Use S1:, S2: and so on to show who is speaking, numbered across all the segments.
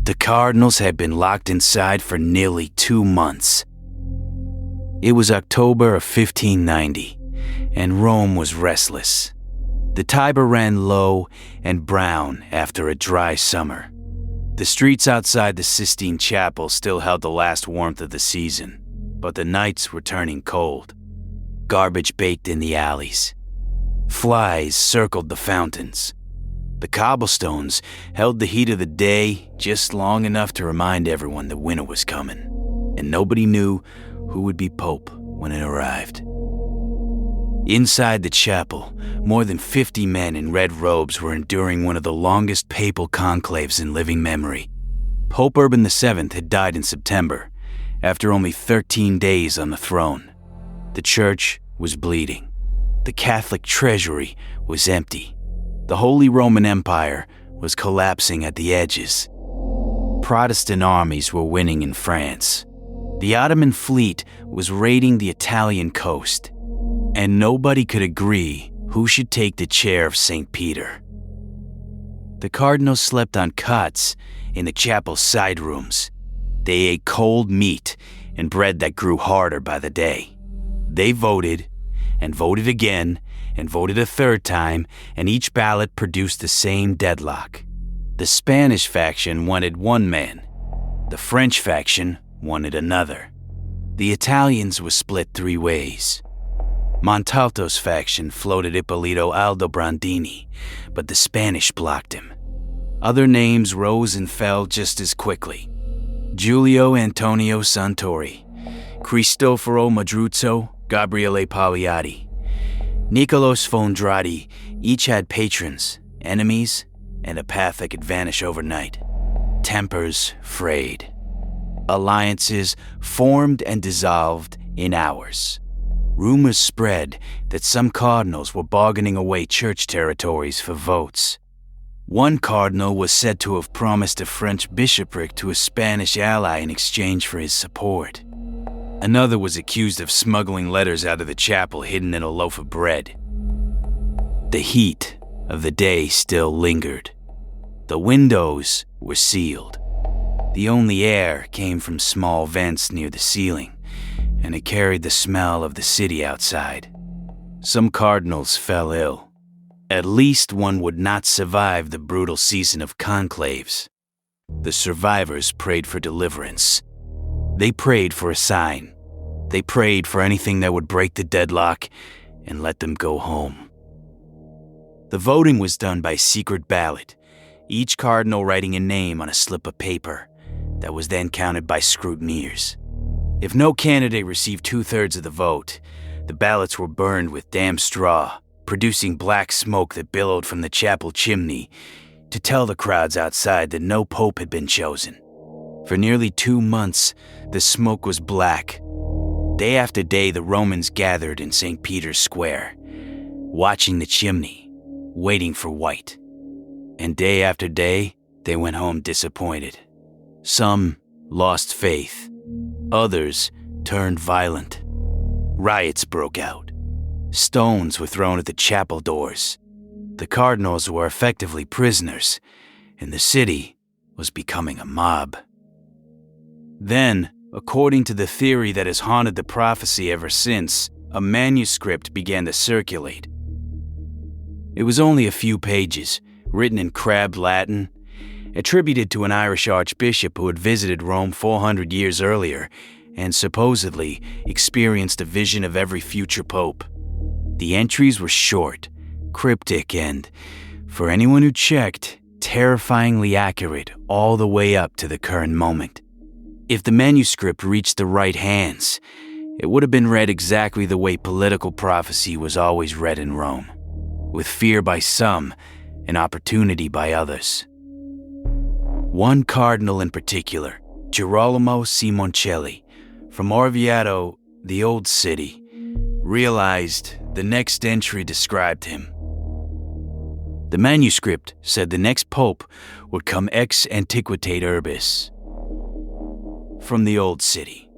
S1: The cardinals had been locked inside for nearly 2 months. It was October of 1590, and Rome was restless. The Tiber ran low and brown after a dry summer. The streets outside the Sistine Chapel still held the last warmth of the season, but the nights were turning cold. Garbage baked in the alleys. Flies circled the fountains. The cobblestones held the heat of the day just long enough to remind everyone that winter was coming, and nobody knew who would be Pope when it arrived. Inside the chapel, more than 50 men in red robes were enduring one of the longest papal conclaves in living memory. Pope Urban VII had died in September, after only 13 days on the throne. The church was bleeding. The Catholic treasury was empty. The Holy Roman Empire was collapsing at the edges. Protestant armies were winning in France. The Ottoman fleet was raiding the Italian coast, and nobody could agree who should take the chair of St. Peter. The cardinals slept on cots in the chapel's side rooms. They ate cold meat and bread that grew harder by the day. They voted, and voted again, and voted a third time, and each ballot produced the same deadlock. The Spanish faction wanted one man. The French faction wanted another. The Italians were split 3 ways. Montalto's faction floated Ippolito Aldobrandini, but the Spanish blocked him. Other names rose and fell just as quickly. Giulio Antonio Santori, Cristoforo Madruzzo, Gabriele Pagliatti, Nicolos Fondrati each had patrons, enemies, and a path that could vanish overnight. Tempers frayed. Alliances formed and dissolved in hours. Rumors spread that some cardinals were bargaining away church territories for votes. One cardinal was said to have promised a French bishopric to a Spanish ally in exchange for his support. Another was accused of smuggling letters out of the chapel hidden in a loaf of bread. The heat of the day still lingered. The windows were sealed. The only air came from small vents near the ceiling, and it carried the smell of the city outside. Some cardinals fell ill. At least one would not survive the brutal season of conclaves. The survivors prayed for deliverance. They prayed for a sign. They prayed for anything that would break the deadlock and let them go home. The voting was done by secret ballot, each cardinal writing a name on a slip of paper that was then counted by scrutineers. If no candidate received 2/3 of the vote, the ballots were burned with damp straw, producing black smoke that billowed from the chapel chimney to tell the crowds outside that no pope had been chosen. For nearly 2 months, the smoke was black. Day after day, the Romans gathered in St. Peter's Square, watching the chimney, waiting for white. And day after day, they went home disappointed. Some lost faith. Others turned violent. Riots broke out. Stones were thrown at the chapel doors. The cardinals were effectively prisoners, and the city was becoming a mob. Then, according to the theory that has haunted the prophecy ever since, a manuscript began to circulate. It was only a few pages, written in crabbed Latin, attributed to an Irish archbishop who had visited Rome 400 years earlier and supposedly experienced a vision of every future pope. The entries were short, cryptic, and, for anyone who checked, terrifyingly accurate all the way up to the current moment. If the manuscript reached the right hands, it would have been read exactly the way political prophecy was always read in Rome, with fear by some and opportunity by others. One cardinal in particular, Girolamo Simoncelli, from Orvieto, the old city, realized the next entry described him. The manuscript said the next pope would come ex antiquitate urbis, from the old city.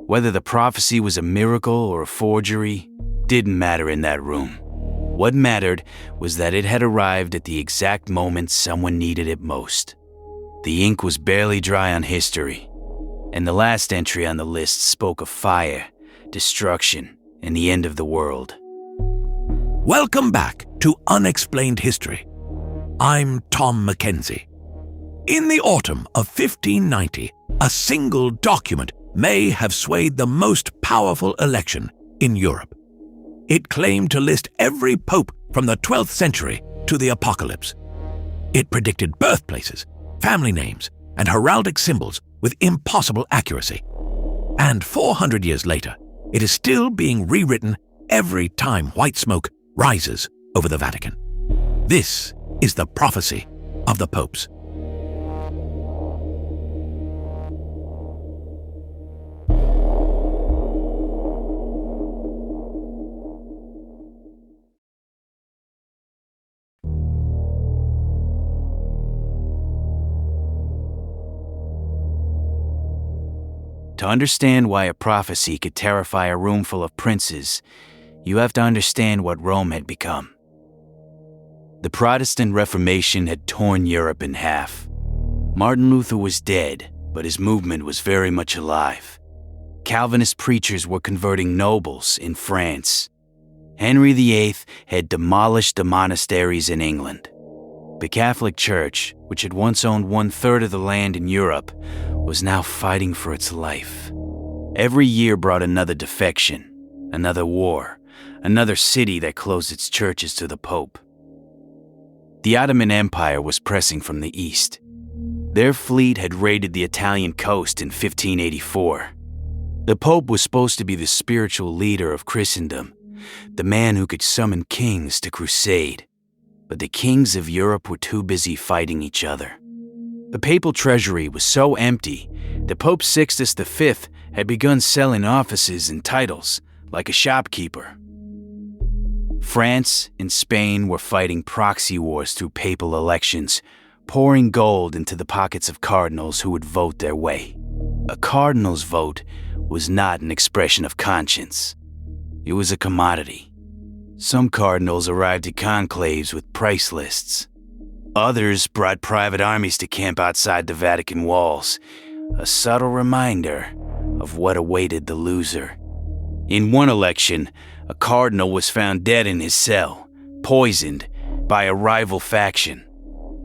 S1: Whether the prophecy was a miracle or a forgery didn't matter in that room. What mattered was that it had arrived at the exact moment someone needed it most. The ink was barely dry on history, and the last entry on the list spoke of fire, destruction, and the end of the world.
S2: Welcome back to Unexplained History. I'm Tom Mackenzie. In the autumn of 1590, a single document may have swayed the most powerful election in Europe. It claimed to list every pope from the 12th century to the apocalypse. It predicted birthplaces, family names, and heraldic symbols with impossible accuracy. And 400 years later, it is still being rewritten every time white smoke rises over the Vatican. This is the prophecy of the popes.
S1: To understand why a prophecy could terrify a room full of princes, you have to understand what Rome had become. The Protestant Reformation had torn Europe in half. Martin Luther was dead, but his movement was very much alive. Calvinist preachers were converting nobles in France. Henry VIII had demolished the monasteries in England. The Catholic Church, which had once owned 1/3 of the land in Europe, was now fighting for its life. Every year brought another defection, another war, another city that closed its churches to the Pope. The Ottoman Empire was pressing from the east. Their fleet had raided the Italian coast in 1584. The Pope was supposed to be the spiritual leader of Christendom, the man who could summon kings to crusade. But the kings of Europe were too busy fighting each other. The papal treasury was so empty that Pope Sixtus V had begun selling offices and titles like a shopkeeper. France and Spain were fighting proxy wars through papal elections, pouring gold into the pockets of cardinals who would vote their way. A cardinal's vote was not an expression of conscience. It was a commodity. Some cardinals arrived at conclaves with price lists. Others brought private armies to camp outside the Vatican walls, a subtle reminder of what awaited the loser. In one election, a cardinal was found dead in his cell, poisoned by a rival faction.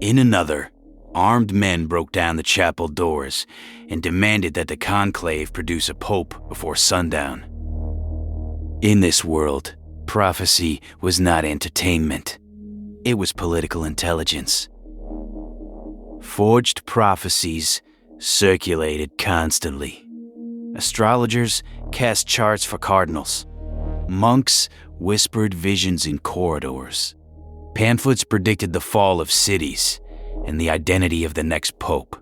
S1: In another, armed men broke down the chapel doors and demanded that the conclave produce a pope before sundown. In this world, prophecy was not entertainment. It was political intelligence. Forged prophecies circulated constantly. Astrologers cast charts for cardinals. Monks whispered visions in corridors. Pamphlets predicted the fall of cities and the identity of the next pope.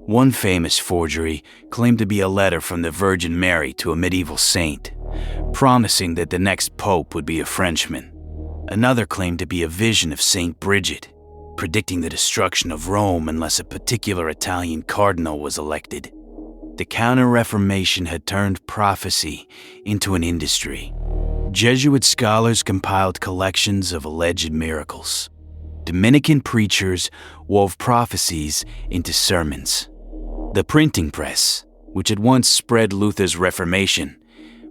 S1: One famous forgery claimed to be a letter from the Virgin Mary to a medieval saint, promising that the next pope would be a Frenchman. Another claimed to be a vision of Saint Bridget, predicting the destruction of Rome unless a particular Italian cardinal was elected. The Counter-Reformation had turned prophecy into an industry. Jesuit scholars compiled collections of alleged miracles. Dominican preachers wove prophecies into sermons. The printing press, which had once spread Luther's Reformation,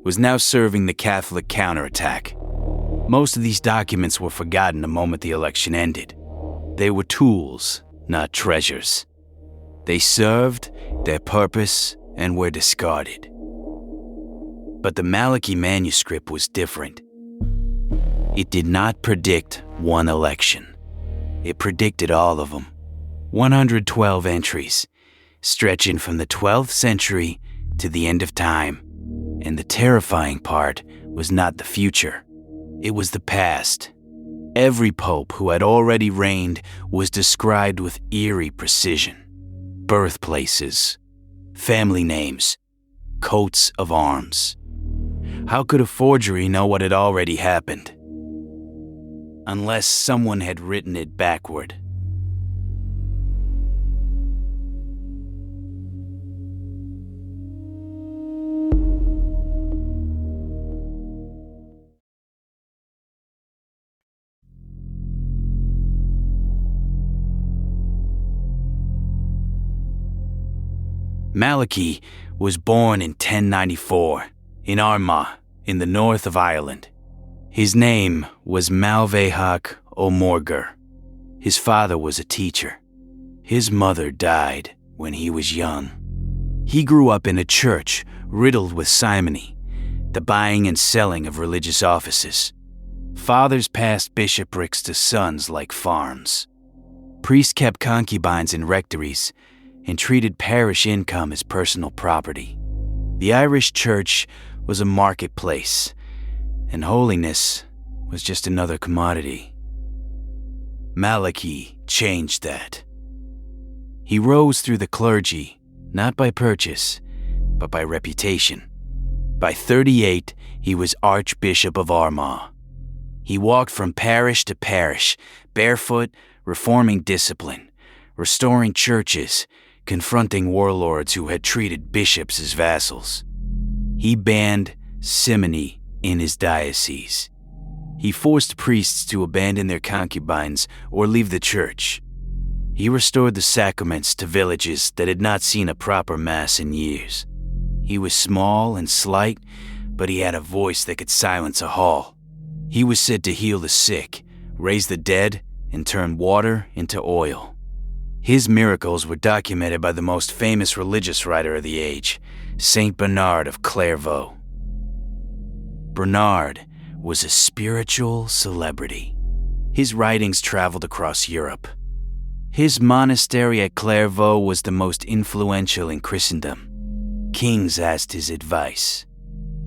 S1: was now serving the Catholic counterattack. Most of these documents were forgotten the moment the election ended. They were tools, not treasures. They served their purpose and were discarded. But the Malachy manuscript was different. It did not predict one election. It predicted all of them. 112 entries, stretching from the 12th century to the end of time. And the terrifying part was not the future. It was the past. Every pope who had already reigned was described with eerie precision. Birthplaces, family names, coats of arms. How could a forgery know what had already happened? Unless someone had written it backward. Malachy was born in 1094 in Armagh, in the north of Ireland. His name was Malveach O'Morger. His father was a teacher. His mother died when he was young. He grew up in a church riddled with simony, the buying and selling of religious offices. Fathers passed bishoprics to sons like farms. Priests kept concubines in rectories and treated parish income as personal property. The Irish church was a marketplace, and holiness was just another commodity. Malachy changed that. He rose through the clergy, not by purchase, but by reputation. By 38, he was Archbishop of Armagh. He walked from parish to parish, barefoot, reforming discipline, restoring churches, confronting warlords who had treated bishops as vassals. He banned simony in his diocese. He forced priests to abandon their concubines or leave the church. He restored the sacraments to villages that had not seen a proper mass in years. He was small and slight, but he had a voice that could silence a hall. He was said to heal the sick, raise the dead, and turn water into oil. His miracles were documented by the most famous religious writer of the age, Saint Bernard of Clairvaux. Bernard was a spiritual celebrity. His writings traveled across Europe. His monastery at Clairvaux was the most influential in Christendom. Kings asked his advice.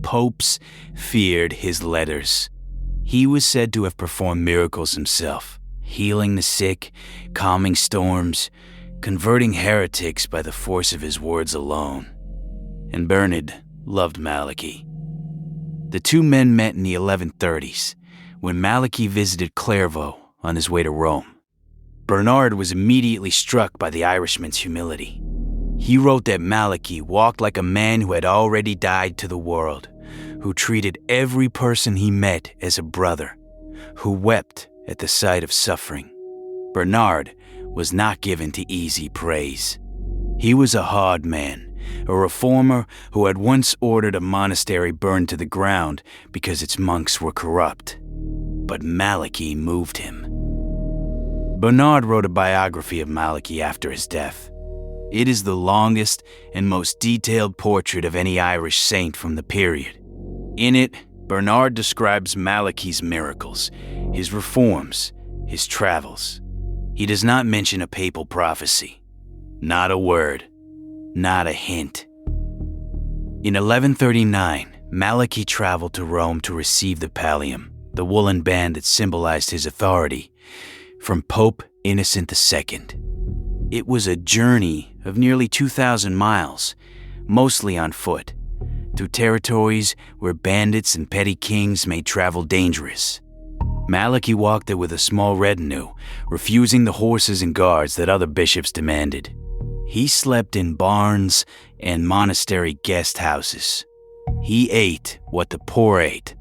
S1: Popes feared his letters. He was said to have performed miracles himself, healing the sick, calming storms, converting heretics by the force of his words alone. And Bernard loved Malachy. The two men met in the 1130s, when Malachy visited Clairvaux on his way to Rome. Bernard was immediately struck by the Irishman's humility. He wrote that Malachy walked like a man who had already died to the world, who treated every person he met as a brother, who wept at the sight of suffering. Bernard was not given to easy praise. He was a hard man, a reformer who had once ordered a monastery burned to the ground because its monks were corrupt. But Malachy moved him. Bernard wrote a biography of Malachy after his death. It is the longest and most detailed portrait of any Irish saint from the period. In it, Bernard describes Malachy's miracles, his reforms, his travels. He does not mention a papal prophecy. Not a word. Not a hint. In 1139, Malachy traveled to Rome to receive the pallium, the woolen band that symbolized his authority, from Pope Innocent II. It was a journey of nearly 2,000 miles, mostly on foot, through territories where bandits and petty kings made travel dangerous. Malachy walked it with a small retinue, refusing the horses and guards that other bishops demanded. He slept in barns and monastery guest houses. He ate what the poor ate.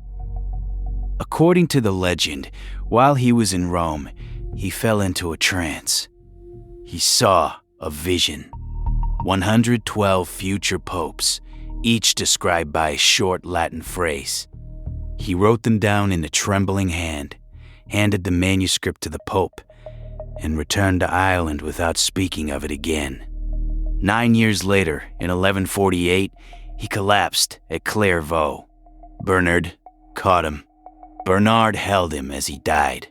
S1: According to the legend, while he was in Rome, he fell into a trance. He saw a vision. 112 future popes, each described by a short Latin phrase. He wrote them down in a trembling hand, handed the manuscript to the Pope, and returned to Ireland without speaking of it again. 9 years later, in 1148, he collapsed at Clairvaux. Bernard caught him. Bernard held him as he died.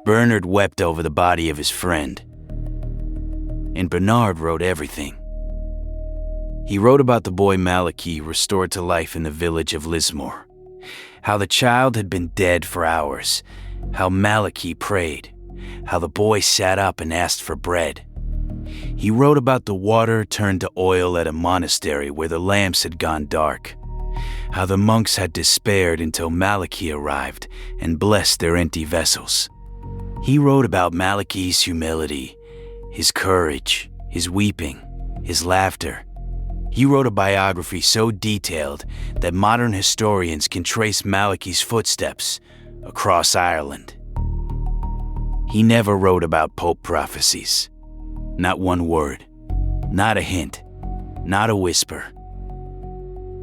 S1: Bernard wept over the body of his friend. And Bernard wrote everything. He wrote about the boy Malachy restored to life in the village of Lismore, how the child had been dead for hours, how Malachy prayed, how the boy sat up and asked for bread. He wrote about the water turned to oil at a monastery where the lamps had gone dark, how the monks had despaired until Malachy arrived and blessed their empty vessels. He wrote about Malachy's humility, his courage, his weeping, his laughter. He wrote a biography so detailed that modern historians can trace Malachy's footsteps across Ireland. He never wrote about Pope prophecies. Not one word. Not a hint. not a whisper.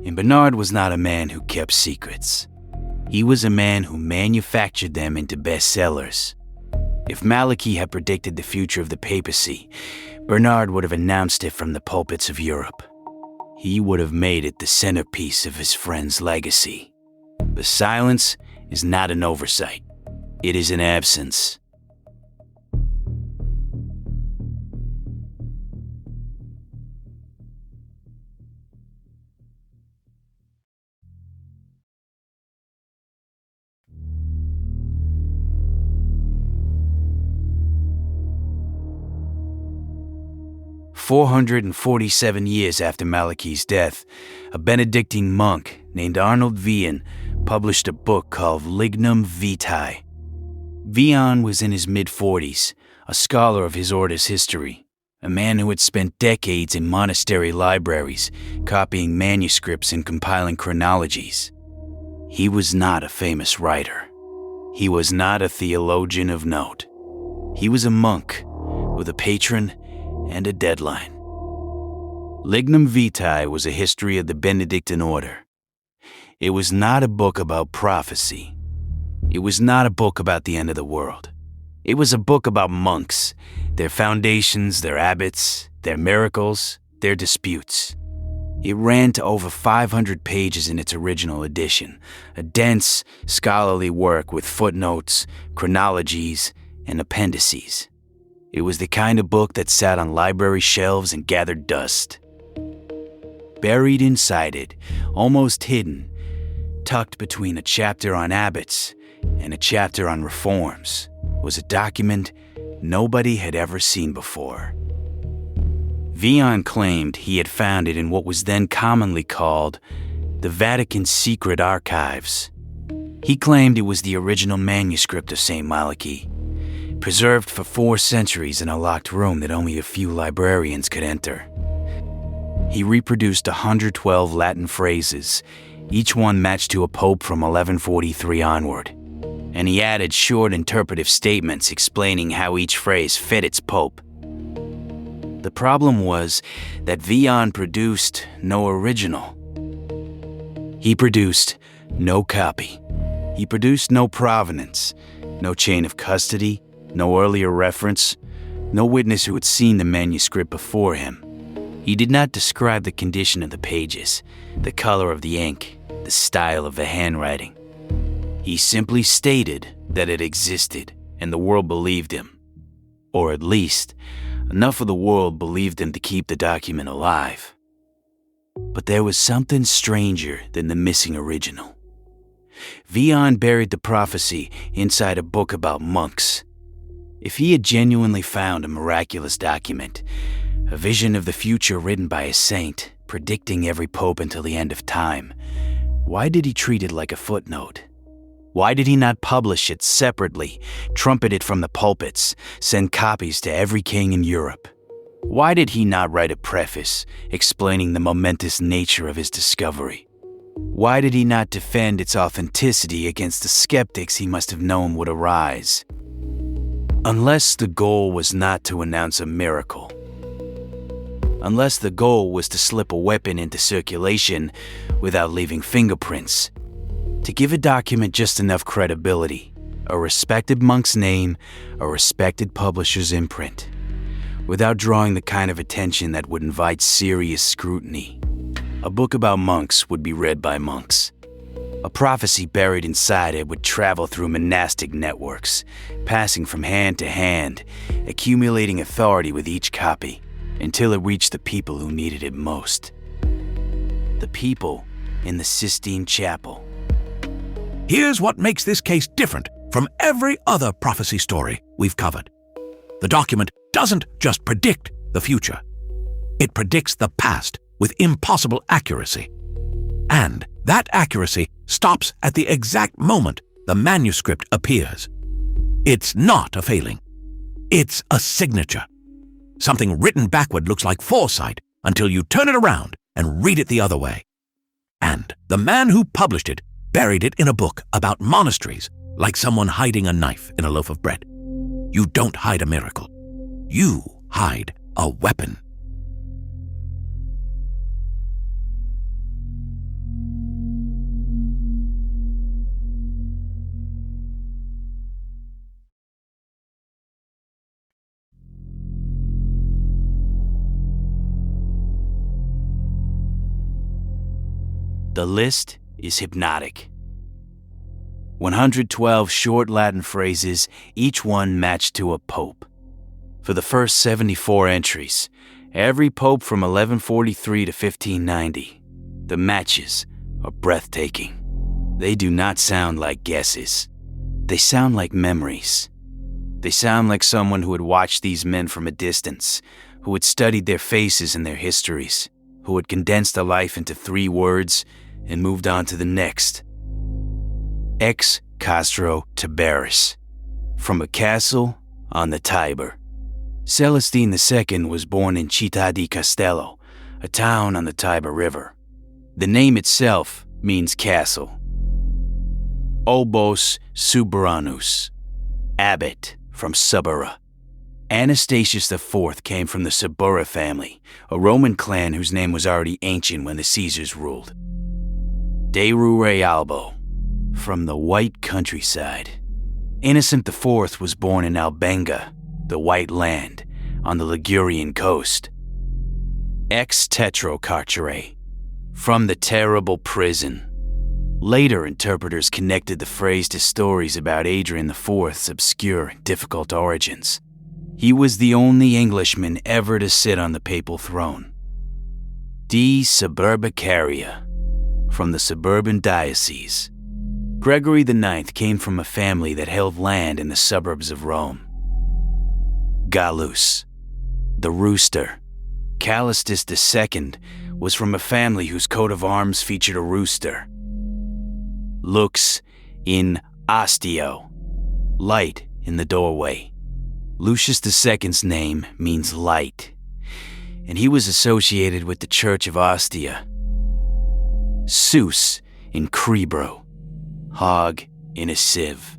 S1: And Bernard was not a man who kept secrets. He was a man who manufactured them into bestsellers. If Malachy had predicted the future of the papacy, Bernard would have announced it from the pulpits of Europe. He would have made it the centerpiece of his friend's legacy. But silence is not an oversight. It is an absence. "447 years after Malachy's death, a Benedictine monk named Arnold Vian published a book called Lignum Vitae. Vian was in his mid-40s, a scholar of his order's history, a man who had spent decades in monastery libraries, copying manuscripts and compiling chronologies. He was not a famous writer. He was not a theologian of note. He was a monk with a patron and a deadline. Lignum Vitae was a history of the Benedictine order. It was not a book about prophecy. It was not a book about the end of the world. It was a book about monks, their foundations, their abbots, their miracles, their disputes. It ran to over 500 pages in its original edition, a dense, scholarly work with footnotes, chronologies, and appendices. It was the kind of book that sat on library shelves and gathered dust. Buried inside it, almost hidden, tucked between a chapter on abbots and a chapter on reforms, was a document nobody had ever seen before. Vian claimed he had found it in what was then commonly called the Vatican's secret archives. He claimed it was the original manuscript of Saint Malachy, preserved for 4 centuries in a locked room that only a few librarians could enter. He reproduced 112 Latin phrases, each one matched to a pope from 1143 onward, and he added short interpretive statements explaining how each phrase fit its pope. The problem was that Vian produced no original. He produced no copy. He produced no provenance, no chain of custody, no earlier reference, no witness who had seen the manuscript before him. He did not describe the condition of the pages, the color of the ink, the style of the handwriting. He simply stated that it existed, and the world believed him. Or at least, enough of the world believed him to keep the document alive. But there was something stranger than the missing original. Vian buried the prophecy inside a book about monks. If he had genuinely found a miraculous document, a vision of the future written by a saint, predicting every pope until the end of time, why did he treat it like a footnote? Why did he not publish it separately, trumpet it from the pulpits, send copies to every king in Europe? Why did he not write a preface explaining the momentous nature of his discovery? Why did he not defend its authenticity against the skeptics he must have known would arise? Unless the goal was not to announce a miracle. Unless the goal was to slip a weapon into circulation without leaving fingerprints. To give a document just enough credibility, a respected monk's name, a respected publisher's imprint, without drawing the kind of attention that would invite serious scrutiny. A book about monks would be read by monks. A prophecy buried inside it would travel through monastic networks, passing from hand to hand, accumulating authority with each copy, until it reached the people who needed it most. The people in the Sistine Chapel.
S2: Here's what makes this case different from every other prophecy story we've covered. The document doesn't just predict the future. It predicts the past with impossible accuracy. And that accuracy stops at the exact moment the manuscript appears. It's not a failing. It's a signature. Something written backward looks like foresight until you turn it around and read it the other way. And the man who published it buried it in a book about monasteries, like someone hiding a knife in a loaf of bread. You don't hide a miracle. You hide a weapon.
S1: The list is hypnotic. 112 short Latin phrases, each one matched to a pope. For the first 74 entries, every pope from 1143 to 1590, the matches are breathtaking. They do not sound like guesses. They sound like memories. They sound like someone who had watched these men from a distance, who had studied their faces and their histories, who had condensed a life into 3 words and moved on to the next. Ex Castro Tiberis, from a castle on the Tiber. Celestine II was born in Città di Castello, a town on the Tiber River. The name itself means castle. Obos Suburanus, abbot from Subura. Anastasius IV came from the Subura family, a Roman clan whose name was already ancient when the Caesars ruled. De Rure Albo, from the white countryside. Innocent IV was born in Albenga, the White Land, on the Ligurian coast. Ex Tetro Carcere, from the terrible prison. Later interpreters connected the phrase to stories about Adrian IV's obscure and difficult origins. He was the only Englishman ever to sit on the papal throne. De Suburbicaria, from the suburban diocese. Gregory IX came from a family that held land in the suburbs of Rome. Gallus, the rooster. Callistus II was from a family whose coat of arms featured a rooster. Lux in ostio, light in the doorway. Lucius II's name means light, and he was associated with the Church of Ostia. Zeus in Cribro, hog in a sieve.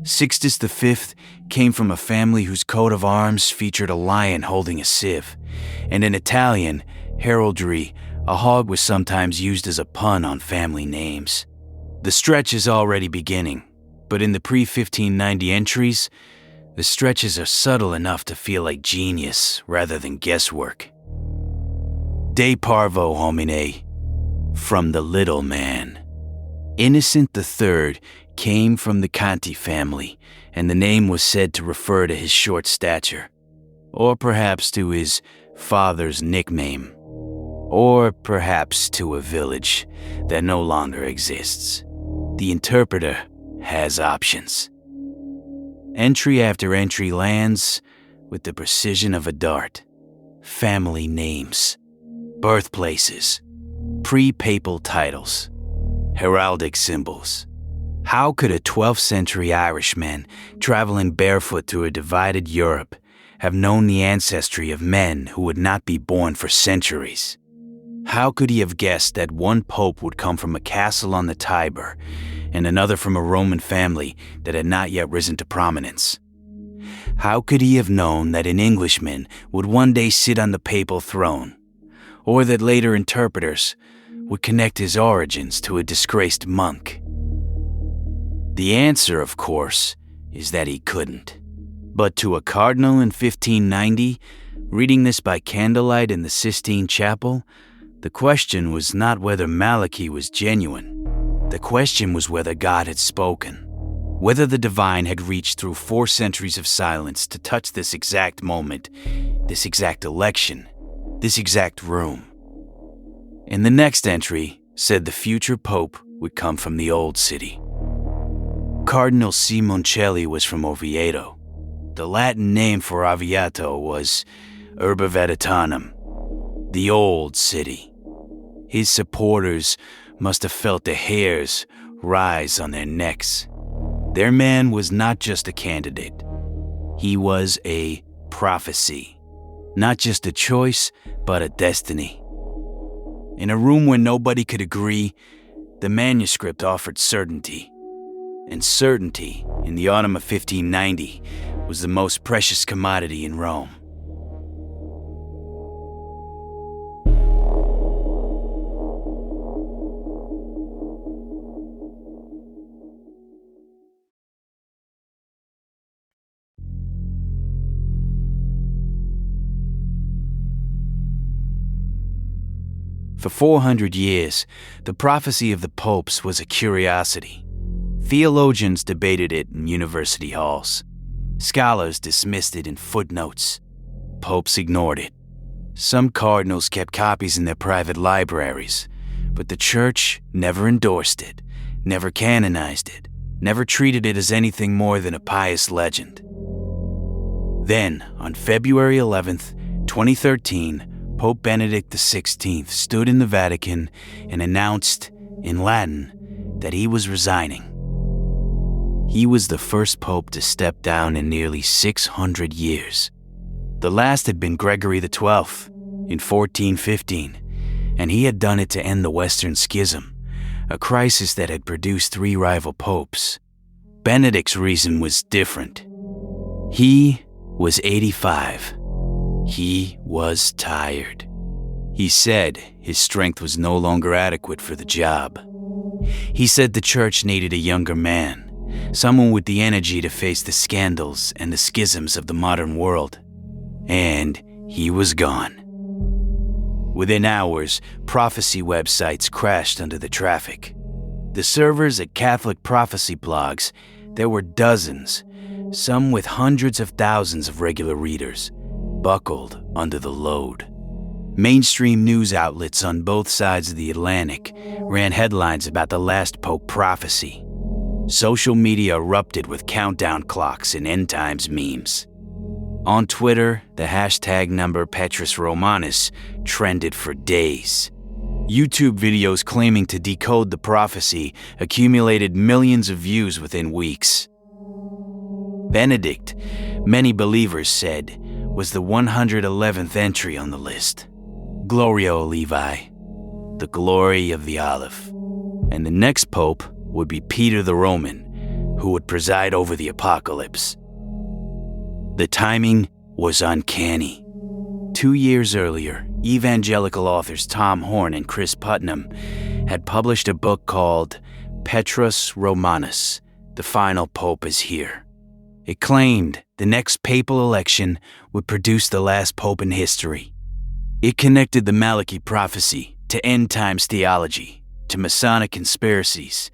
S1: Sixtus V came from a family whose coat of arms featured a lion holding a sieve, and in Italian heraldry, a hog was sometimes used as a pun on family names. The stretch is already beginning, but in the pre-1590 entries, the stretches are subtle enough to feel like genius rather than guesswork. De Parvo Homine, from the little man. Innocent III came from the Conti family, and the name was said to refer to his short stature, or perhaps to his father's nickname, or perhaps to a village that no longer exists. The interpreter has options. Entry after entry lands with the precision of a dart. Family names, birthplaces, pre-papal titles, heraldic symbols. How could a 12th century Irishman traveling barefoot through a divided Europe have known the ancestry of men who would not be born for centuries? How could he have guessed that one pope would come from a castle on the Tiber and another from a Roman family that had not yet risen to prominence? How could he have known that an Englishman would one day sit on the papal throne, or that later interpreters would connect his origins to a disgraced monk? The answer, of course, is that he couldn't. But to a cardinal in 1590, reading this by candlelight in the Sistine Chapel, the question was not whether Malachy was genuine. The question was whether God had spoken, whether the divine had reached through 4 centuries of silence to touch this exact moment, this exact election, this exact room. And the next entry said the future pope would come from the old city. Cardinal Simoncelli was from Oviedo. The Latin name for Orvieto was Urbe Vedetanum, the old city. His supporters must have felt the hairs rise on their necks. Their man was not just a candidate. He was a prophecy. Not just a choice, but a destiny. In a room where nobody could agree, the manuscript offered certainty. And certainty, in the autumn of 1590, was the most precious commodity in Rome. For 400 years, the prophecy of the popes was a curiosity. Theologians debated it in university halls. Scholars dismissed it in footnotes. Popes ignored it. Some cardinals kept copies in their private libraries, but the church never endorsed it, never canonized it, never treated it as anything more than a pious legend. Then, on February 11th, 2013, Pope Benedict XVI stood in the Vatican and announced, in Latin, that he was resigning. He was the first pope to step down in nearly 600 years. The last had been Gregory XII in 1415, and he had done it to end the Western Schism, a crisis that had produced 3 rival popes. Benedict's reason was different. He was 85. He was tired. He said his strength was no longer adequate for the job. He said the church needed a younger man, someone with the energy to face the scandals and the schisms of the modern world. And he was gone. Within hours, prophecy websites crashed under the traffic. The servers at Catholic prophecy blogs, there were dozens, some with hundreds of thousands of regular readers, buckled under the load. Mainstream news outlets on both sides of the Atlantic ran headlines about the last Pope prophecy. Social media erupted with countdown clocks and end times memes. On Twitter, the hashtag number Petrus Romanus trended for days. YouTube videos claiming to decode the prophecy accumulated millions of views within weeks. Benedict, many believers said, was the 111th entry on the list. Gloria Olivae, the glory of the olive. And the next pope would be Peter the Roman, who would preside over the apocalypse. The timing was uncanny. 2 years earlier, evangelical authors Tom Horn and Chris Putnam had published a book called Petrus Romanus, The Final Pope is Here. It claimed the next papal election would produce the last pope in history. It connected the Malachy prophecy to end times theology, to Masonic conspiracies,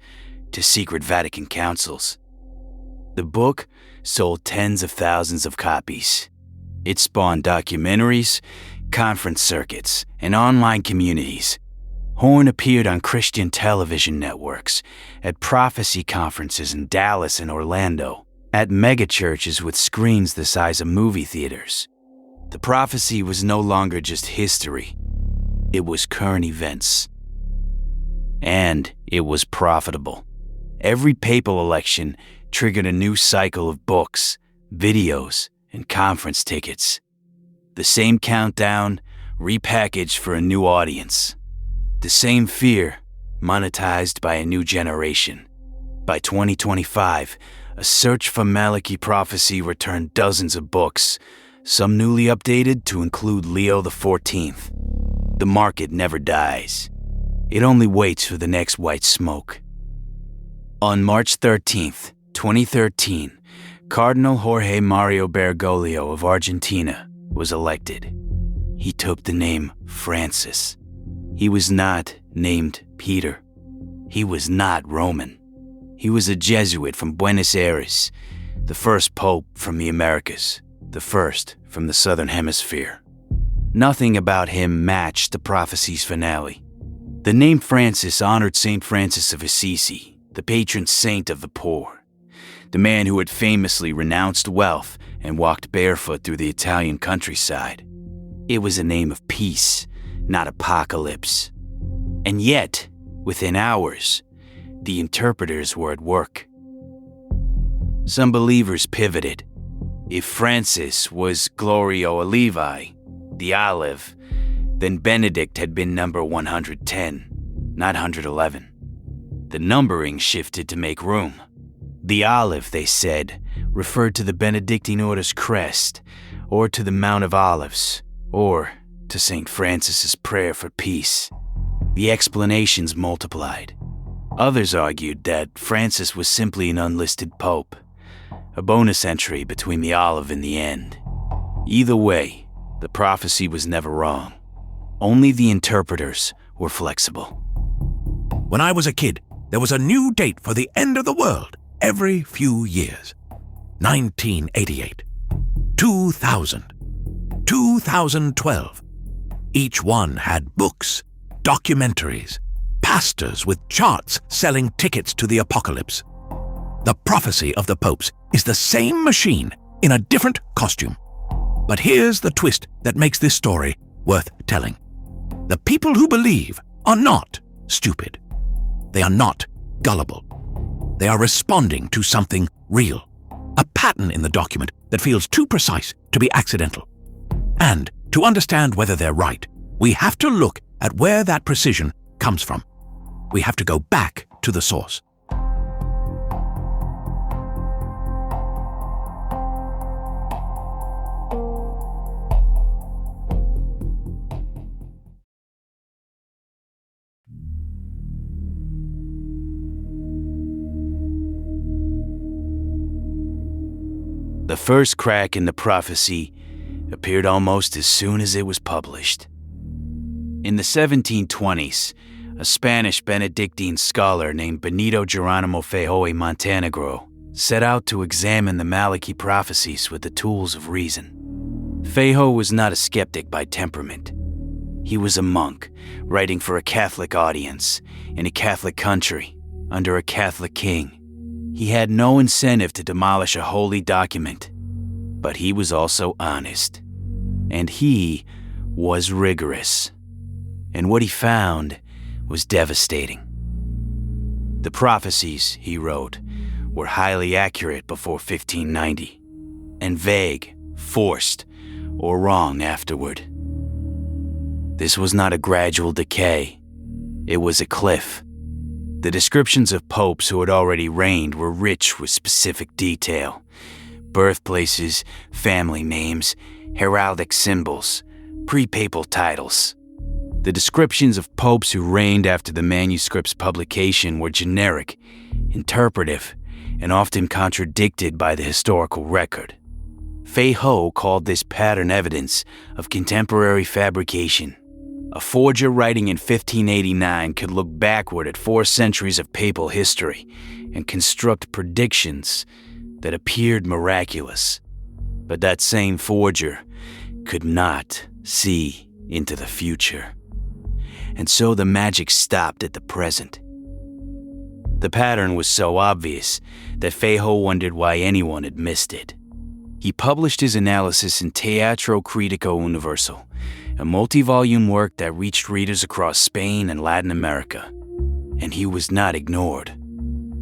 S1: to secret Vatican councils. The book sold tens of thousands of copies. It spawned documentaries, conference circuits, and online communities. Horn appeared on Christian television networks, at prophecy conferences in Dallas and Orlando, at megachurches with screens the size of movie theaters. The prophecy was no longer just history. It was current events. And it was profitable. Every papal election triggered a new cycle of books, videos, and conference tickets. The same countdown, repackaged for a new audience. The same fear, monetized by a new generation. By 2025, a search for Malachy prophecy returned dozens of books, some newly updated to include Leo XIV. The market never dies. It only waits for the next white smoke. On March 13th, 2013, Cardinal Jorge Mario Bergoglio of Argentina was elected. He took the name Francis. He was not named Peter. He was not Roman. He was a Jesuit from Buenos Aires, the first pope from the Americas, the first from the Southern Hemisphere. Nothing about him matched the prophecy's finale. The name Francis honored Saint Francis of Assisi, the patron saint of the poor, the man who had famously renounced wealth and walked barefoot through the Italian countryside. It was a name of peace, not apocalypse. And yet, within hours, the interpreters were at work. Some believers pivoted. If Francis was Gloria Olivae, the olive, then Benedict had been number 110, not 111. The numbering shifted to make room. The olive, they said, referred to the Benedictine order's crest, or to the Mount of Olives, or to St. Francis's prayer for peace. The explanations multiplied. Others argued that Francis was simply an unlisted pope, a bonus entry between the olive and the end. Either way, the prophecy was never wrong. Only the interpreters were flexible.
S2: When I was a kid, there was a new date for the end of the world every few years. 1988, 2000, 2012. Each one had books, documentaries, pastors with charts selling tickets to the apocalypse. The prophecy of the popes is the same machine in a different costume. But here's the twist that makes this story worth telling. The people who believe are not stupid. They are not gullible. They are responding to something real, a pattern in the document that feels too precise to be accidental. And to understand whether they're right, we have to look at where that precision comes from. We have to go back to the source.
S1: The first crack in the prophecy appeared almost as soon as it was published. In the 1720s, a Spanish Benedictine scholar named Benito Geronimo Feijó y Montenegro set out to examine the Malachy prophecies with the tools of reason. Feijó was not a skeptic by temperament. He was a monk, writing for a Catholic audience, in a Catholic country, under a Catholic king. He had no incentive to demolish a holy document, but he was also honest. And he was rigorous. And what he found was devastating. The prophecies, he wrote, were highly accurate before 1590, and vague, forced, or wrong afterward. This was not a gradual decay. It was a cliff. The descriptions of popes who had already reigned were rich with specific detail. Birthplaces, family names, heraldic symbols, pre-papal titles. The descriptions of popes who reigned after the manuscript's publication were generic, interpretive, and often contradicted by the historical record. Feijó called this pattern evidence of contemporary fabrication. A forger writing in 1589 could look backward at 4 centuries of papal history and construct predictions that appeared miraculous. But that same forger could not see into the future. And so the magic stopped at the present. The pattern was so obvious that Feijó wondered why anyone had missed it. He published his analysis in Teatro Critico Universal, a multi-volume work that reached readers across Spain and Latin America. And he was not ignored.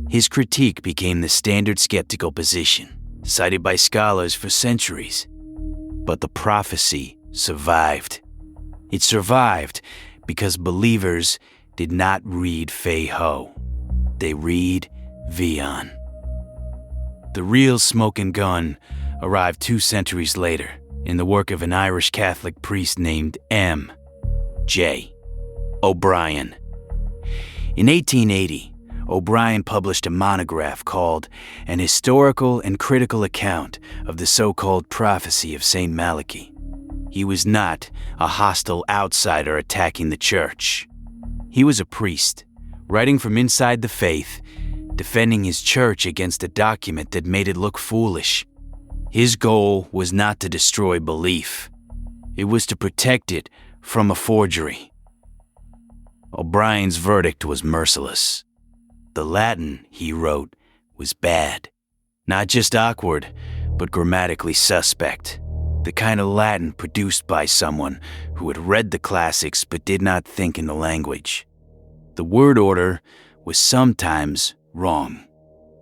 S1: His critique became the standard skeptical position, cited by scholars for centuries. But the prophecy survived. It survived because believers did not read Feijó. They read Vian. The real smoking gun arrived 2 centuries later in the work of an Irish Catholic priest named M. J. O'Brien. In 1880, O'Brien published a monograph called An Historical and Critical Account of the So-Called Prophecy of Saint Malachy. He was not a hostile outsider attacking the church. He was a priest, writing from inside the faith, defending his church against a document that made it look foolish. His goal was not to destroy belief. It was to protect it from a forgery. O'Brien's verdict was merciless. The Latin, he wrote, was bad. Not just awkward, but grammatically suspect. The kind of Latin produced by someone who had read the classics but did not think in the language. The word order was sometimes wrong.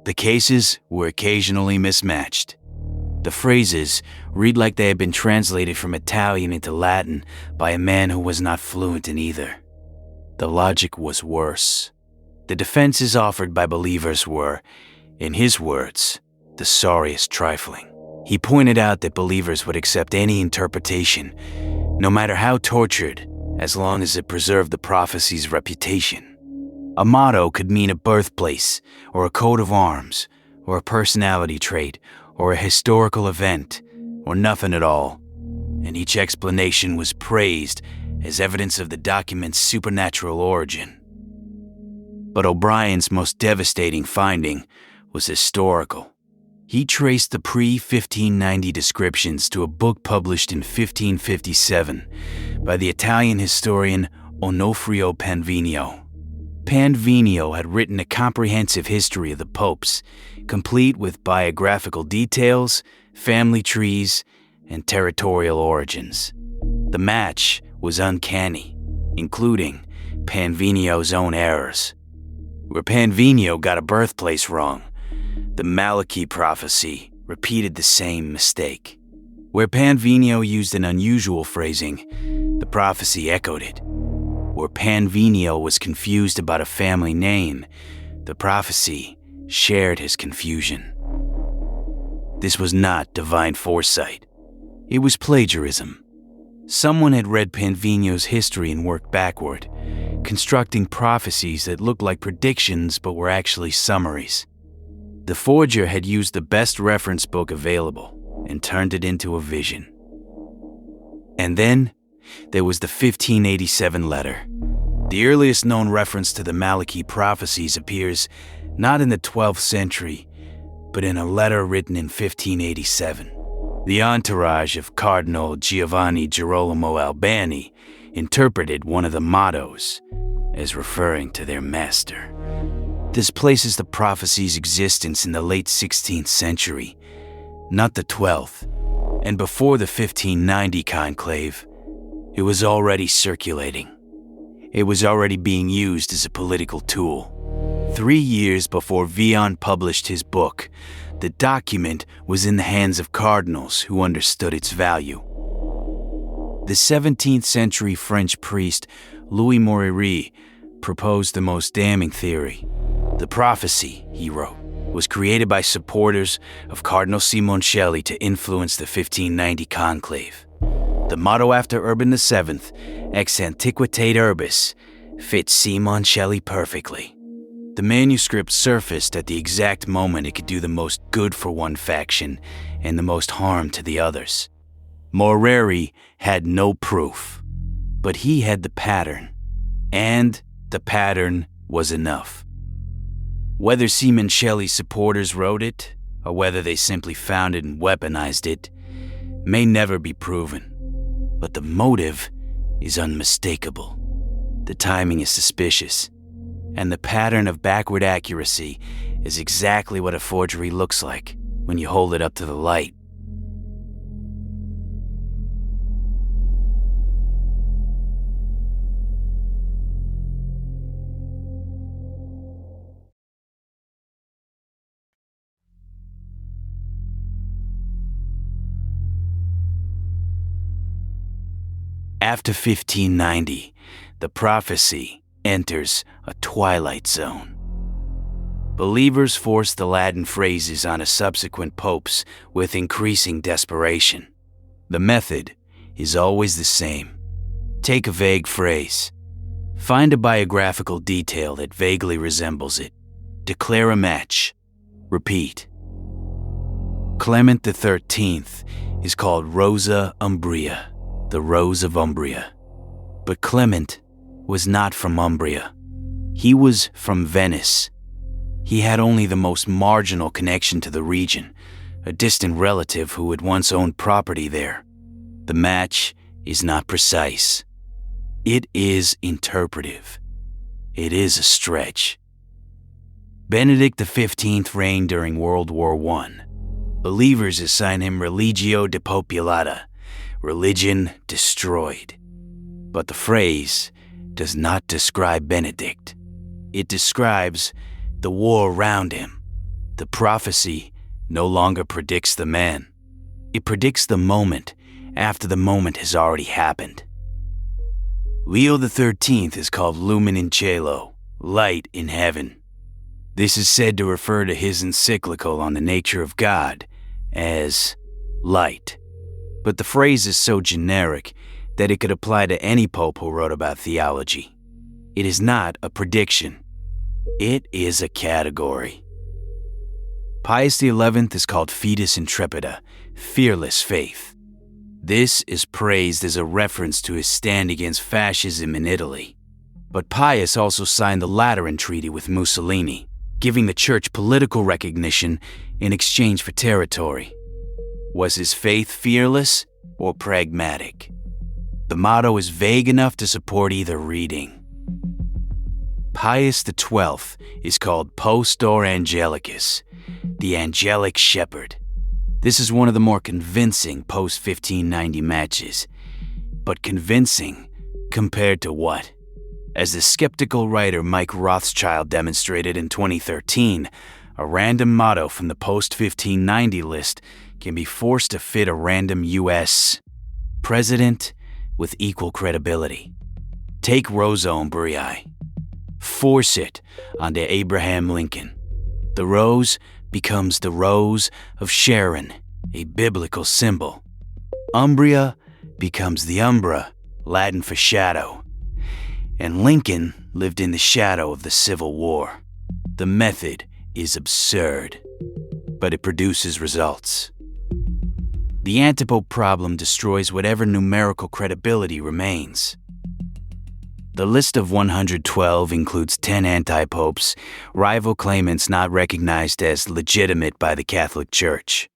S1: The cases were occasionally mismatched. The phrases read like they had been translated from Italian into Latin by a man who was not fluent in either. The logic was worse. The defenses offered by believers were, in his words, the sorriest trifling. He pointed out that believers would accept any interpretation, no matter how tortured, as long as it preserved the prophecy's reputation. A motto could mean a birthplace, or a coat of arms, or a personality trait, or a historical event, or nothing at all, and each explanation was praised as evidence of the document's supernatural origin. But O'Brien's most devastating finding was historical. He traced the pre-1590 descriptions to a book published in 1557 by the Italian historian Onofrio Panvino. Panvino had written a comprehensive history of the popes, complete with biographical details, family trees, and territorial origins. The match was uncanny, including Panvino's own errors. Where Panvino got a birthplace wrong, the Malachy prophecy repeated the same mistake. Where Panvino used an unusual phrasing, the prophecy echoed it. Where Panvino was confused about a family name, the prophecy shared his confusion. This was not divine foresight. It was plagiarism. Someone had read Panvino's history and worked backward, constructing prophecies that looked like predictions but were actually summaries. The forger had used the best reference book available and turned it into a vision. And then there was the 1587 letter. The earliest known reference to the Malachy prophecies appears not in the 12th century, but in a letter written in 1587. The entourage of Cardinal Giovanni Girolamo Albani interpreted one of the mottos as referring to their master. This places the prophecy's existence in the late 16th century, not the 12th, and before the 1590 conclave. It was already circulating. It was already being used as a political tool. 3 years before Villon published his book, the document was in the hands of cardinals who understood its value. The 17th century French priest Louis Maurery proposed the most damning theory. The prophecy, he wrote, was created by supporters of Cardinal Simoncelli to influence the 1590 conclave. The motto after Urban VII, Ex Antiquitate Urbis, fits Simoncelli perfectly. The manuscript surfaced at the exact moment it could do the most good for one faction and the most harm to the others. Maurery had no proof, but he had the pattern, and the pattern was enough. Whether Simoncelli's supporters wrote it, or whether they simply found it and weaponized it, may never be proven. But the motive is unmistakable. The timing is suspicious, and the pattern of backward accuracy is exactly what a forgery looks like when you hold it up to the light. After 1590, the prophecy enters a twilight zone. Believers force the Latin phrases onto subsequent popes with increasing desperation. The method is always the same. Take a vague phrase. Find a biographical detail that vaguely resembles it. Declare a match. Repeat. Clement XIII is called Rosa Umbria, the Rose of Umbria. But Clement was not from Umbria. He was from Venice. He had only the most marginal connection to the region, a distant relative who had once owned property there. The match is not precise. It is interpretive. It is a stretch. Benedict XV reigned during World War I. Believers assign him Religio Depopulata, religion destroyed. But the phrase does not describe Benedict. It describes the war around him. The prophecy no longer predicts the man. It predicts the moment after the moment has already happened. Leo XIII is called Lumen in Cielo, light in heaven. This is said to refer to his encyclical on the nature of God as light. But the phrase is so generic that it could apply to any pope who wrote about theology. It is not a prediction. It is a category. Pius XI is called Fides Intrepida, fearless faith. This is praised as a reference to his stand against fascism in Italy. But Pius also signed the Lateran Treaty with Mussolini, giving the church political recognition in exchange for territory. Was his faith fearless or pragmatic? The motto is vague enough to support either reading. Pius XII is called Pastor Angelicus, the angelic shepherd. This is one of the more convincing post-1590 matches. But convincing compared to what? As the skeptical writer Mike Rothschild demonstrated in 2013, a random motto from the post-1590 list can be forced to fit a random U.S. president with equal credibility. Take Rosa Umbrii. Force it onto Abraham Lincoln. The rose becomes the Rose of Sharon, a biblical symbol. Umbria becomes the Umbra, Latin for shadow. And Lincoln lived in the shadow of the Civil War. The method is absurd, but it produces results. The antipope problem destroys whatever numerical credibility remains. The list of 112 includes 10 antipopes, rival claimants not recognized as legitimate by the Catholic Church.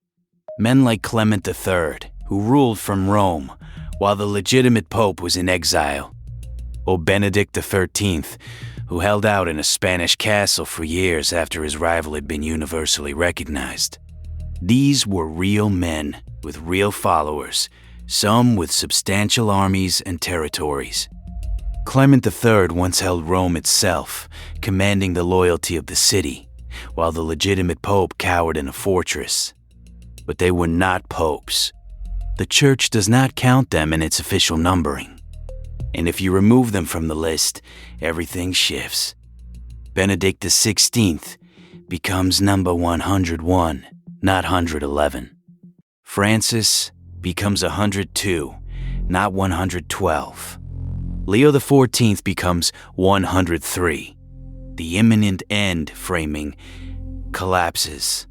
S1: Men like Clement III, who ruled from Rome while the legitimate pope was in exile, or Benedict XIII, who held out in a Spanish castle for years after his rival had been universally recognized. These were real men with real followers, some with substantial armies and territories. Clement III once held Rome itself, commanding the loyalty of the city, while the legitimate pope cowered in a fortress. But they were not popes. The church does not count them in its official numbering. And if you remove them from the list, everything shifts. Benedict XVI becomes number 101, not 111. Francis becomes 102, not 112. Leo XIV becomes 103. The imminent end framing collapses.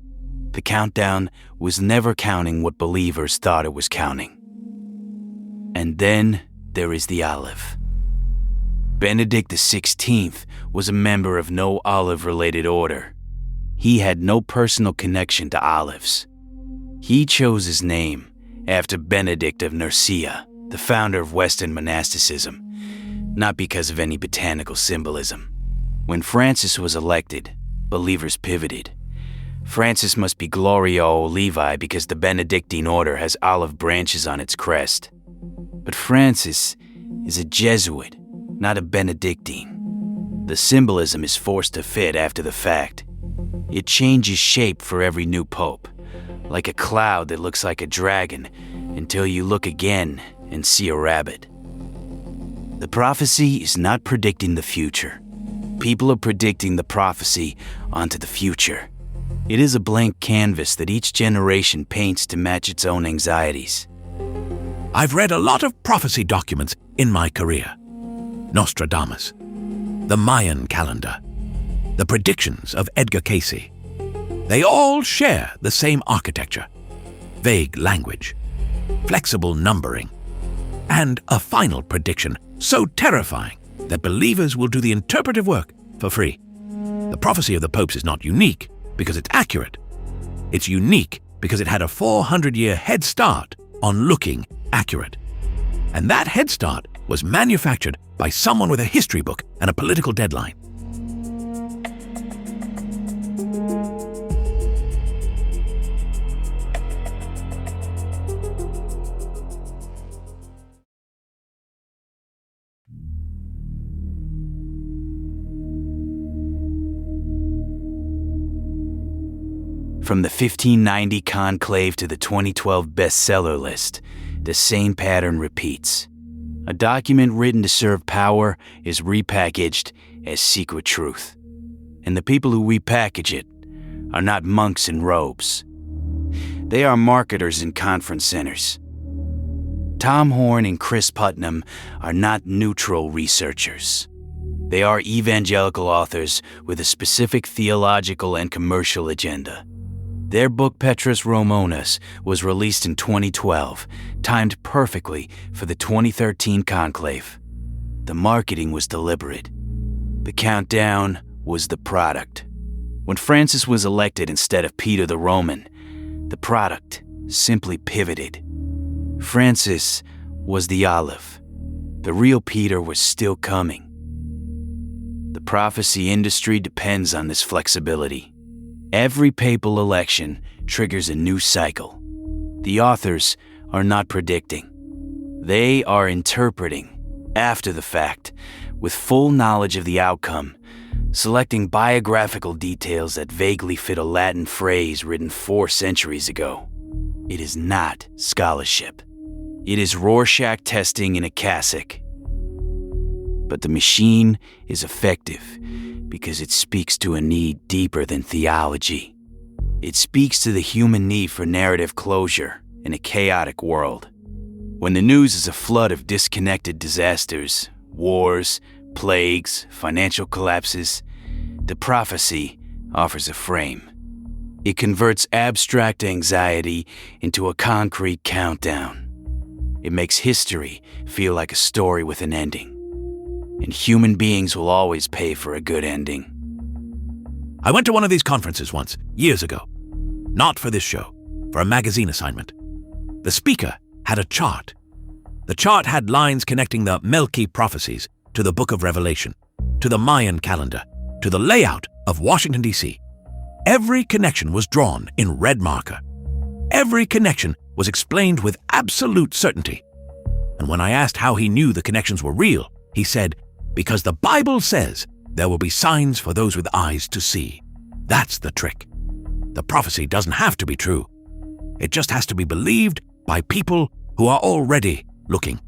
S1: The countdown was never counting what believers thought it was counting. And then there is the olive. Benedict XVI was a member of no olive-related order. He had no personal connection to olives. He chose his name after Benedict of Nursia, the founder of Western monasticism, not because of any botanical symbolism. When Francis was elected, believers pivoted. Francis must be Gloria Olivae because the Benedictine order has olive branches on its crest. But Francis is a Jesuit, not a Benedictine. The symbolism is forced to fit after the fact. It changes shape for every new pope, like a cloud that looks like a dragon, until you look again and see a rabbit. The prophecy is not predicting the future. People are predicting the prophecy onto the future. It is a blank canvas that each generation paints to match its own anxieties.
S2: I've read a lot of prophecy documents in my career. Nostradamus, the Mayan calendar, the predictions of Edgar Cayce. They all share the same architecture, vague language, flexible numbering, and a final prediction so terrifying that believers will do the interpretive work for free. The prophecy of the popes is not unique because it's accurate. It's unique because it had a 400-year head start on looking accurate. And that head start was manufactured by someone with a history book and a political deadline.
S1: From the 1590 conclave to the 2012 bestseller list, the same pattern repeats. A document written to serve power is repackaged as secret truth. And the people who repackage it are not monks in robes. They are marketers in conference centers. Tom Horn and Chris Putnam are not neutral researchers. They are evangelical authors with a specific theological and commercial agenda. Their book Petrus Romanus was released in 2012, timed perfectly for the 2013 conclave. The marketing was deliberate. The countdown was the product. When Francis was elected instead of Peter the Roman, the product simply pivoted. Francis was the olive. The real Peter was still coming. The prophecy industry depends on this flexibility. Every papal election triggers a new cycle. The authors are not predicting. They are interpreting, after the fact, with full knowledge of the outcome, selecting biographical details that vaguely fit a Latin phrase written 4 centuries ago. It is not scholarship. It is Rorschach testing in a cassock. But the machine is effective because it speaks to a need deeper than theology. It speaks to the human need for narrative closure in a chaotic world. When the news is a flood of disconnected disasters, wars, plagues, financial collapses, the prophecy offers a frame. It converts abstract anxiety into a concrete countdown. It makes history feel like a story with an ending. And human beings will always pay for a good ending.
S2: I went to one of these conferences once, years ago. Not for this show, for a magazine assignment. The speaker had a chart. The chart had lines connecting the Malachy prophecies to the Book of Revelation, to the Mayan calendar, to the layout of Washington, D.C. Every connection was drawn in red marker. Every connection was explained with absolute certainty. And when I asked how he knew the connections were real, he said, "Because the Bible says there will be signs for those with eyes to see." That's the trick. The prophecy doesn't have to be true. It just has to be believed by people who are already looking.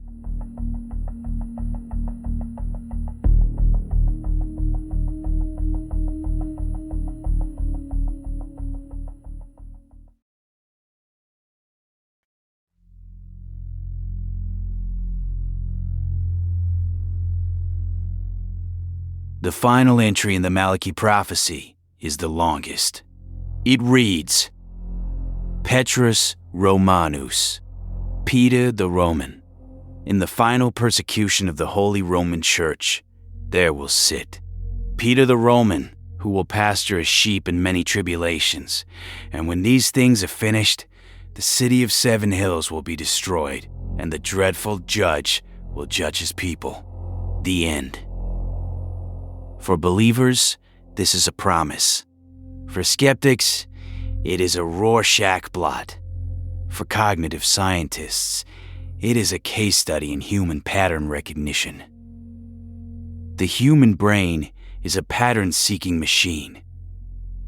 S1: The final entry in the Malachy prophecy is the longest. It reads, Petrus Romanus, Peter the Roman, in the final persecution of the Holy Roman Church, there will sit Peter the Roman, who will pasture his sheep in many tribulations, and when these things are finished, the city of 7 hills will be destroyed, and the dreadful judge will judge his people. The end. For believers, this is a promise. For skeptics, it is a Rorschach blot. For cognitive scientists, it is a case study in human pattern recognition. The human brain is a pattern-seeking machine.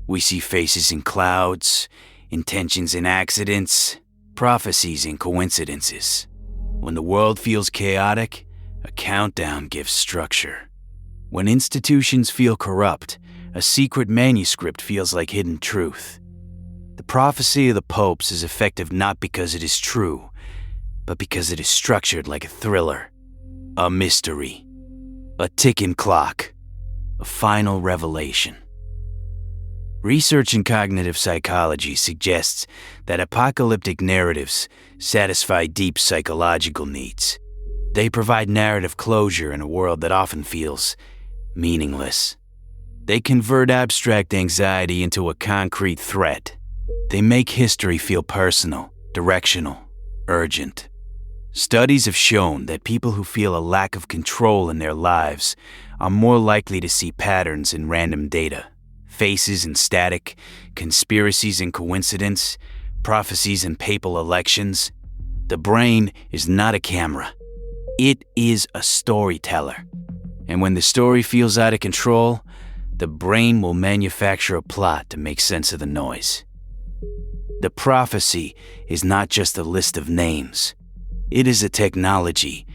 S1: We see faces in clouds, intentions in accidents, prophecies in coincidences. When the world feels chaotic, a countdown gives structure. When institutions feel corrupt, a secret manuscript feels like hidden truth. The prophecy of the popes is effective not because it is true, but because it is structured like a thriller, a mystery, a ticking clock, a final revelation. Research in cognitive psychology suggests that apocalyptic narratives satisfy deep psychological needs. They provide narrative closure in a world that often feels meaningless. They convert abstract anxiety into a concrete threat. They make history feel personal, directional, urgent. Studies have shown that people who feel a lack of control in their lives are more likely to see patterns in random data, faces in static, conspiracies in coincidence, prophecies in papal elections. The brain is not a camera. It is a storyteller. And when the story feels out of control, the brain will manufacture a plot to make sense of the noise. The prophecy is not just a list of names. It is a technology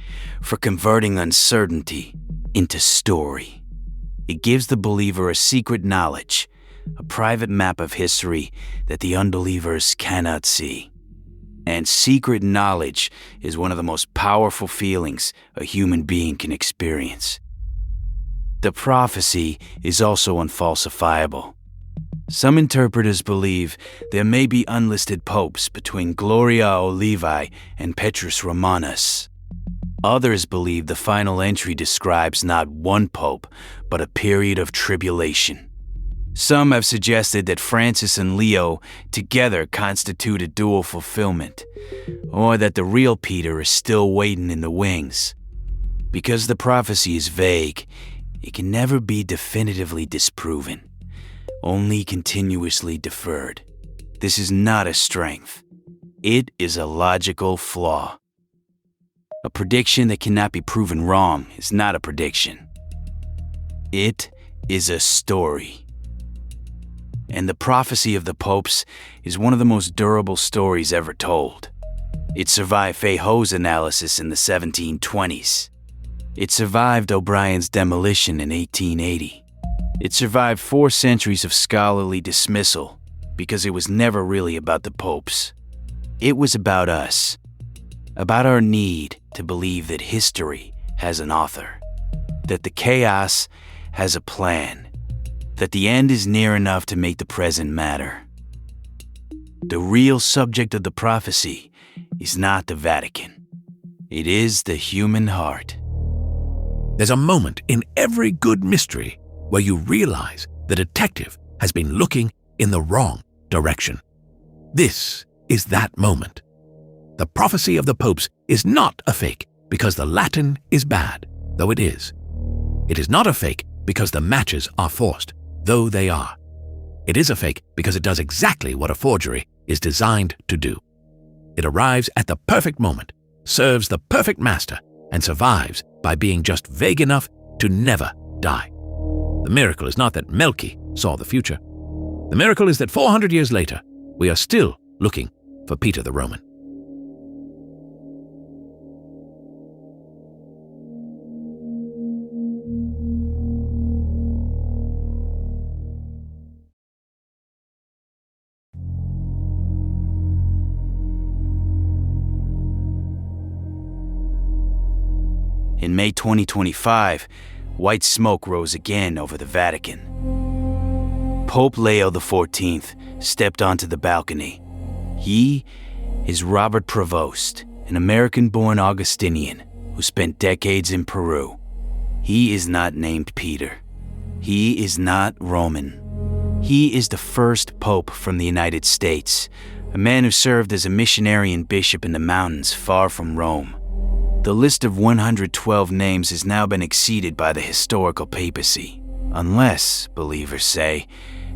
S1: for converting uncertainty into story. It gives the believer a secret knowledge, a private map of history that the unbelievers cannot see. And secret knowledge is one of the most powerful feelings a human being can experience. The prophecy is also unfalsifiable. Some interpreters believe there may be unlisted popes between Gloria Olivae and Petrus Romanus. Others believe the final entry describes not one pope, but a period of tribulation. Some have suggested that Francis and Leo together constitute a dual fulfillment, or that the real Peter is still waiting in the wings. Because the prophecy is vague, it can never be definitively disproven, only continuously deferred. This is not a strength. It is a logical flaw. A prediction that cannot be proven wrong is not a prediction. It is a story. And the prophecy of the popes is one of the most durable stories ever told. It survived Fayot's analysis in the 1720s. It survived O'Brien's demolition in 1880. It survived 4 centuries of scholarly dismissal because it was never really about the popes. It was about us, about our need to believe that history has an author, that the chaos has a plan, that the end is near enough to make the present matter. The real subject of the prophecy is not the Vatican. It is the human heart.
S2: There's a moment in every good mystery where you realize the detective has been looking in the wrong direction. This is that moment. The prophecy of the popes is not a fake because the Latin is bad, though it is. It is not a fake because the matches are forced, though they are. It is a fake because it does exactly what a forgery is designed to do. It arrives at the perfect moment, serves the perfect master, and survives by being just vague enough to never die. The miracle is not that Malachy saw the future. The miracle is that 400 years later, we are still looking for Peter the Roman.
S1: In May 2025, white smoke rose again over the Vatican. Pope Leo XIV stepped onto the balcony. He is Robert Prevost, an American-born Augustinian who spent decades in Peru. He is not named Peter. He is not Roman. He is the first pope from the United States, a man who served as a missionary and bishop in the mountains far from Rome. The list of 112 names has now been exceeded by the historical papacy, unless, believers say,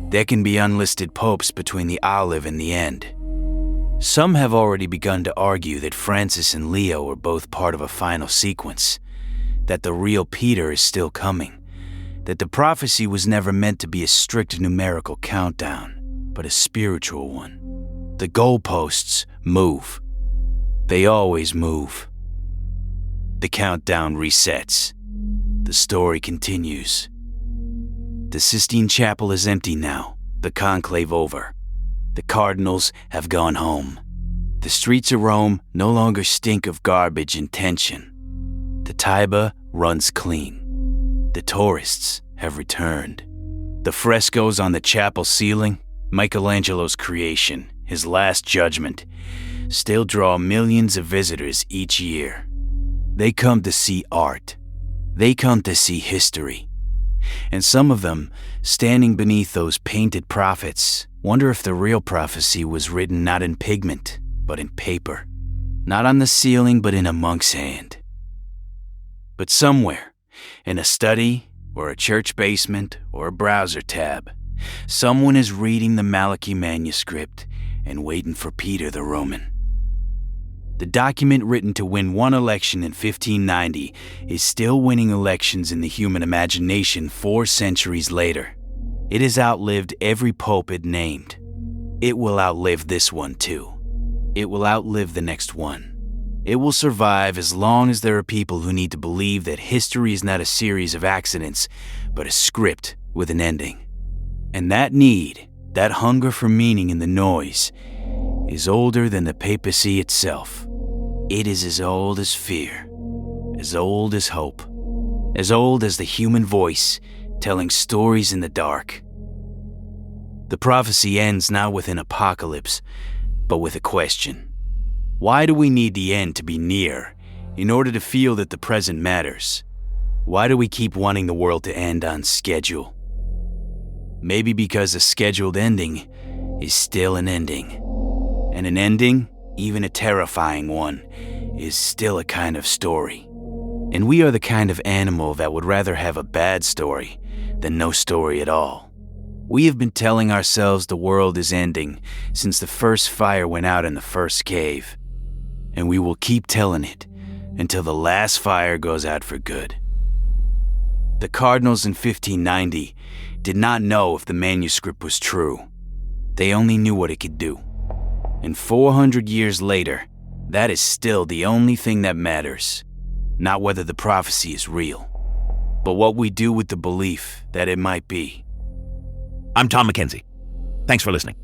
S1: there can be unlisted popes between the olive and the end. Some have already begun to argue that Francis and Leo are both part of a final sequence, that the real Peter is still coming, that the prophecy was never meant to be a strict numerical countdown, but a spiritual one. The goalposts move. They always move. The countdown resets. The story continues. The Sistine Chapel is empty now, the conclave over. The cardinals have gone home. The streets of Rome no longer stink of garbage and tension. The Tiber runs clean. The tourists have returned. The frescoes on the chapel ceiling, Michelangelo's creation, his Last Judgment, still draw millions of visitors each year. They come to see art. They come to see history. And some of them, standing beneath those painted prophets, wonder if the real prophecy was written not in pigment, but in paper. Not on the ceiling, but in a monk's hand. But somewhere, in a study, or a church basement, or a browser tab, someone is reading the Malachy manuscript and waiting for Peter the Roman. The document written to win one election in 1590 is still winning elections in the human imagination 4 centuries later. It has outlived every pope it named. It will outlive this one too. It will outlive the next one. It will survive as long as there are people who need to believe that history is not a series of accidents, but a script with an ending. And that need, that hunger for meaning in the noise, is older than the papacy itself. It is as old as fear, as old as hope, as old as the human voice telling stories in the dark. The prophecy ends not with an apocalypse, but with a question. Why do we need the end to be near in order to feel that the present matters? Why do we keep wanting the world to end on schedule? Maybe because a scheduled ending is still an ending. And an ending, even a terrifying one, is still a kind of story. And we are the kind of animal that would rather have a bad story than no story at all. We have been telling ourselves the world is ending since the first fire went out in the first cave. And we will keep telling it until the last fire goes out for good. The cardinals in 1590 did not know if the manuscript was true. They only knew what it could do. And 400 years later, that is still the only thing that matters. Not whether the prophecy is real, but what we do with the belief that it might be.
S2: I'm Tom Mackenzie. Thanks for listening.